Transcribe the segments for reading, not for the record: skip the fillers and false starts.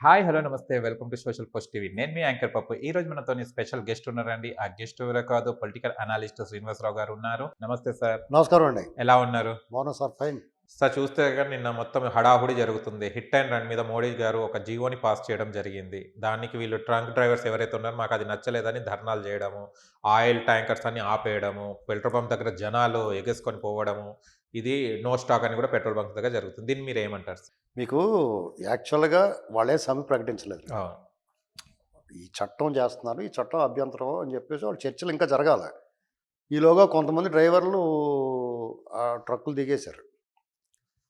Hi! Hello! నమస్తే. Welcome to social post TV. నేను మీ యాంకర్ పప్పు. ఈరోజు మనతోని స్పెషల్ గెస్ట్ ఉన్నారండి. ఆ గెస్ట్ ఎవరో కాదు పొలిటికల్ అనలిస్ట్ శ్రీనివాసరావు గారు ఉన్నారు. నమస్తే సార్. నమస్కారం అండి. ఎలా ఉన్నారు? బాగున్నాను సార్. ఫైన్. సార్ చూస్తే గనుక నిన్న మొత్తం హడావుడి జరుగుతుంది. హిట్ అండ్ రన్ మీద మోడీ గారు ఒక జీవోని పాస్ చేయడం జరిగింది. దానికి వీళ్ళు ట్రక్ డ్రైవర్స్ ఎవరైతే ఉన్నారో మాకది నచ్చలేదని ధర్నాలు చేయడము, ఆయిల్ ట్యాంకర్స్ అన్ని ఆపేయడము, పెట్రోల్ పంప్ దగ్గర జనాలు ఎగేసుకొని పోవడము, ఇది నో స్టాక్ అని కూడా పెట్రోల్ బంక్ దగ్గర జరుగుతుంది. దీన్ని మీరేమంటారు? మీకు యాక్చువల్‌గా వాళ్ళే సమ్మె ప్రకటించలేదు. అవును. ఈ చట్టం చేస్తున్నారు. ఈ చట్టం అభ్యంతరం అని చెప్పేసి వాళ్ళు చర్చలు ఇంకా జరగాల. ఈలోగా కొంతమంది డ్రైవర్లు ట్రక్కులు దిగేశారు.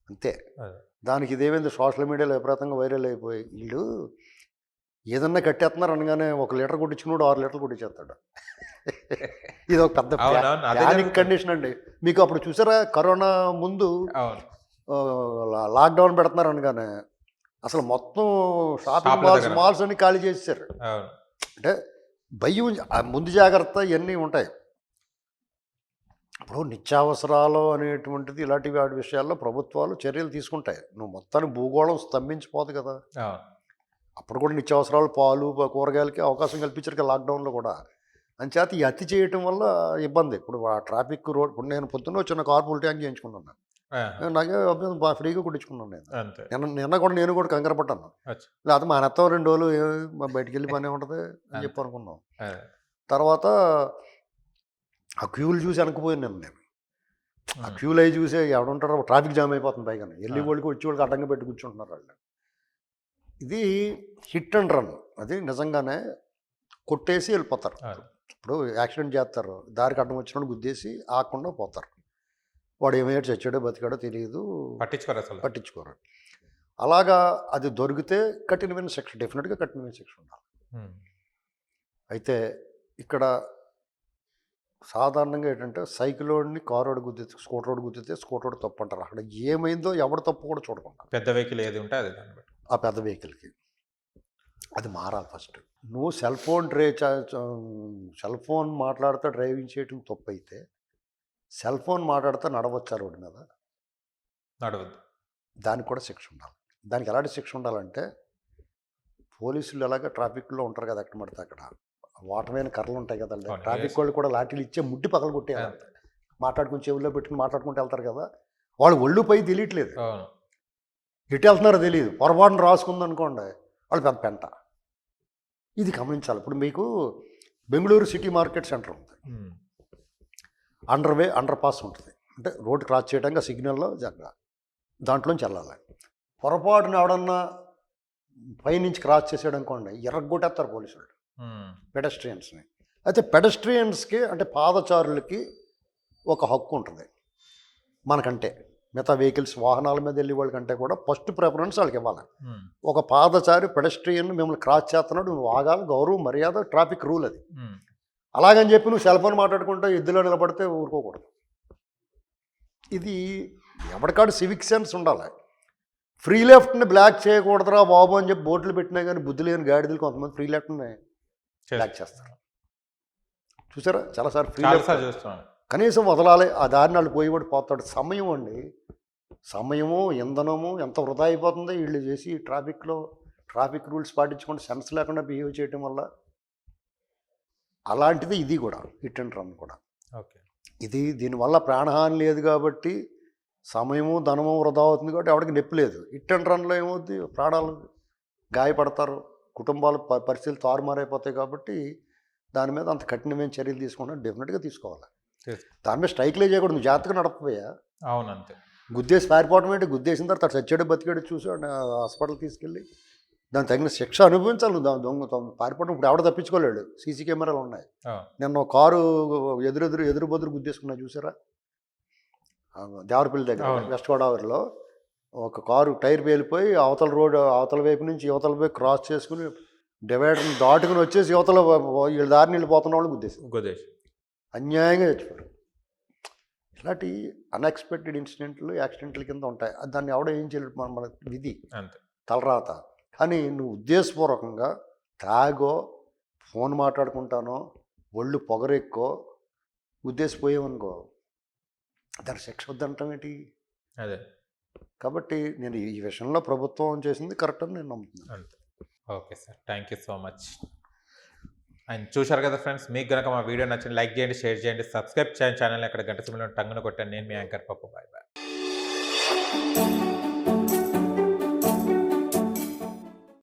అంతే. అదే. దానికి ఇదేమైంది సోషల్ మీడియాలో విపరీతంగా వైరల్ అయిపోయి ఈళ్ళు ఏదన్నా కట్టేస్తున్నారు అనగానే 1 లీటర్ కొట్టించుకున్నోడు 6 లీటర్లు కొట్టించేస్తాడు. ఇదొక పెద్ద అవునవును. అదే ప్యానిక్ జరుగుతుంది. కండిషన్ అండి. మీకు అప్పుడు చూసారా కరోనా ముందు అవును. లాక్‌డౌన్ పెడుతున్నారు అనగానే అసలు మొత్తం షాపింగ్ షాపుల మాల్స్ దగ్గర. మాల్స్ అన్నీ ఖాళీ చేసేసారు. అవును. అంటే భయం ముందు జాగ్రత్త ఇవన్నీ ఉంటాయి. ఇప్పుడు నిత్యావసరాలు అనేటువంటిది ఇలాంటి వాటి విషయాల్లో ప్రభుత్వాలు చర్యలు తీసుకుంటాయి. నువ్వు మొత్తానికి భూగోళం స్తంభించిపోదు కదా! అవును. అప్పుడు కూడా నిత్యావసరాలు పాలు, కూరగాయలకి అవకాశం కల్పించారు కదా లాక్‌డౌన్‌లో కూడా. అంచేత ఈ అతి చేయటం వల్ల ఇబ్బంది. ఇప్పుడు ఆ ట్రాఫిక్ రోడ్ ఇప్పుడు నేను పొద్దున్న చిన్న కారు ఫుల్ ట్యాంక్ చేయించుకున్నాను. ఆహా! నాకేం అభ్యంతరం ఫ్రీగా కొట్టించుకున్నాను నేను. అంతే. నిన్న కూడా నేను కూడా కంగారు పడ్డాను. అచ్చా! లేకపోతే మానేత్తాం 2 రోజులు బయటికెళ్ళి పనే ఉంటది అని అంతే. చెప్పి అనుకున్నాం. అదే. తర్వాత ఆ క్యూలు చూసి వెనక్కిపోయాను నేను. ఆ హ్మ్. క్యూలు అవి చూసి ఎవడుంటారో ట్రాఫిక్ జామ్ అయిపోతుంది పైగాను. ఆ! వెళ్ళేవాళ్ళకి వచ్చేవాళ్ళకి అడ్డంగా పెట్టి కూర్చుంటున్నారు వాళ్ళు. ఇది హిట్ అండ్ రన్. అది నిజంగానే కొట్టేసి వెళ్ళిపోతారు. అవును. ఇప్పుడు యాక్సిడెంట్ చేస్తారు. దారికి అడ్డం వచ్చినోడు గుద్దేసి ఆగకుండా పోతారు. వాడు ఏమయ్యాడు చచ్చాడో బతికాడో తెలియదు. పట్టించుకోరసలు. పట్టించుకోరు. అలాగా అది దొరికితే కఠినమైన శిక్ష డెఫినెట్‌గా కఠినమైన శిక్ష ఉండాలి. హ్మ్. అయితే ఇక్కడ సాధారణంగా ఏంటంటే సైకిలోడిని కారోడు గుద్దితే స్కూటరోడు గుద్దితే స్కూటరోడు తప్పు అంటారు. అక్కడ ఏమైందో ఎవడు తప్పు కూడా చూడకుండా పెద్ద వెహికల్ ఏది ఉంటే అది దాన్ని బట్టి. ఆ పెద్ద వెహికల్‌కి. అది మారాలి ఫస్ట్. నువ్వు సెల్ ఫోన్ మాట్లాడుతూ డ్రైవింగ్ చేయటం తప్పైతే, సెల్ ఫోన్ మాట్లాడుతూ నడవచ్చా రోడ్డు మీద? నడవద్దు. దానికి కూడా శిక్ష ఉండాలి. దానికి ఎలాంటి శిక్ష ఉండాలంటే, పోలీసులు ఎలాగ ట్రాఫిక్‌లో ఉంటారు కదా! ఎక్కడ పడితే అక్కడ. వాటమైన కర్రలు ఉంటాయి కదండీ! అవును. ట్రాఫిక్ వాళ్ళు కూడా లాఠీలు ఇచ్చే ముడ్డి పగలగొట్టేయాలి. అంతే. మాట్లాడుకొని చెవుల్లో పెట్టుకొని మాట్లాడుకుంటూ వెళ్తారు కదా! వాళ్ళు ఒళ్ళు పై తెలియట్లేదు. అవును. ఎటు వెళ్తున్నారో తెలీదు. పొరపాటున రాసుకుందనుకోండి వాళ్ళు పెద్ద పెంట. ఇది గమనించాలి. ఇప్పుడు మీకు బెంగుళూరు సిటీ మార్కెట్ సెంటర్ ఉంది. హ్మ్. అండర్ పాస్ ఉంటుంది. అంటే రోడ్ క్రాస్ చేయడానికి సిగ్నల్‌లో దాంట్లోంచి వెళ్ళాలి. పొరపాటున ఎవడన్నా పైనుంచి క్రాస్ చేసాడనుకోండి ఎర్రగొట్టేస్తారు పోలీసులు హ్మ్. పెడెస్ట్రియన్స్‌ని. అయితే పెడెస్ట్రియన్స్‌కి అంటే పాదచారులకి ఒక హక్కు ఉంటుంది. మనకంటే మిగతా వెహికల్స్ వాహనాల మీద వెళ్ళే వాళ్ళకంటే కూడా ఫస్ట్ ప్రిఫరెన్స్ వాళ్ళకి ఇవ్వాలి. హ్మ్. ఒక పాదచారి పెడెస్ట్రియన్ మిమ్మల్ని క్రాస్ చేస్తున్నాడు నువ్వు ఆగాలి. గౌరవం, మర్యాద, ట్రాఫిక్ రూల్ అది. హ్మ్. అలాగని చెప్పి నువ్వు సెల్ ఫోన్ మాట్లాడుకుంటూ ఎద్దులో నిలబడితే ఊరుకోకూడదు. ఇది ఎవరికాడు సివిక్ సెన్స్ ఉండాలి. ఫ్రీ లెఫ్ట్‌ని బ్లాక్ చేయకూడదురా బాబు అని చెప్పి బోర్డులు పెట్టినా కానీ బుద్ధి లేని గాడిదలు కొంతమంది ఫ్రీ లెఫ్ట్‌ని బ్లాక్ చేస్తారు. చూసారా చాలాసార్లు ఫ్రీ చాలా లెఫ్ట్ సార్లు చూస్తున్నాను. కనీసం వదలాలి. ఆ దారిని వాళ్ళు పోయేవాడు పోతాడు. సమయం అండి. సమయము, ఇంధనము ఎంత వృధా అయిపోతుందో వీళ్ళు చేసి ట్రాఫిక్ రూల్స్ పాటించకుండా సెన్స్ లేకుండా బిహేవ్ చేయటం వల్ల. అలాంటిది ఇది కూడా హిట్ అండ్ రన్ కూడా. ఓకే. దీనివల్ల ప్రాణహాని లేదు కాబట్టి సమయము, ధనము వృధా అవుతుంది కాబట్టి ఎవరికి నొప్పి లేదు. హిట్ అండ్ రన్‌లో ఏమవుద్ది ప్రాణాలు గాయపడతారు. కుటుంబాల పరిస్థితులు తారుమారైపోతాయి కాబట్టి దాని మీద అంత కఠినమైన చర్యలు తీసుకుంటే డెఫినెట్‌గా తీసుకోవాలి. దాని మీద స్ట్రైక్‌లే చేయకూడదు. నువ్వు జాగ్రత్తగా నడపపోయా అవును. అంతే. గుద్దేసి పారిపోవడం ఏంటి? గుద్దేసిన తర్వాత అటు చచ్చాడు బతికాడు చూసి హాస్పిటల్ తీసుకెళ్ళి దానికి తగిన శిక్ష అనుభవించాలి. నువ్వు దొంగ పారిపోవడం ఇప్పుడు ఎవడ తప్పించుకోలేడు. సీసీ కెమెరాలు ఉన్నాయి. ఆ! నిన్న ఒక కారు ఎదురు బొదురు గుద్దేసుకున్నా చూసారా? దేవరపల్లి దగ్గర అవును. వెస్ట్ గోదావరిలో ఒక కారు టైర్ పేలిపోయి అవతల వైపు నుంచి యువతల వైపు క్రాస్ చేసుకుని డివైడర్ని దాటుకుని వచ్చేసి వీళ్ళ దారిని వెళ్ళిపోతున్న వాళ్ళు గుద్దేసి గోదేశ్. అన్యాయంగా చచ్చిపోయారు. ఇలాంటి అన్ఎక్స్పెక్టెడ్ యాక్సిడెంట్ల కింద ఉంటాయి. దాన్ని ఎవడో ఏం చేయలేడు. మన విధి అంతే. తలరాత. కానీ నువ్వు ఉద్దేశపూర్వకంగా తాగో ఫోన్ మాట్లాడుకుంటానో ఒళ్ళు పొగరెక్కో ఉద్దేశపోయావనుకో దానికి శిక్ష వద్దంటాం ఏంటి? అదే. కాబట్టి నేను ఈ విషయంలో ప్రభుత్వం చేసింది కరెక్ట్ అని నేను నమ్ముతున్నాను. అంతే. Okay sir. Thank you so much. And చూశారు కదా ఫ్రెండ్స్, మీకు గనక మా వీడియో నచ్చింది లైక్ చేయండి, షేర్ చేయండి, సబ్స్క్రైబ్ చేయండి ఛానల్‌ని. అక్కడ గంట సింబల్ టంగున కొట్టండి. నేను మీ యాంకర్ పప్పు. Bye bye.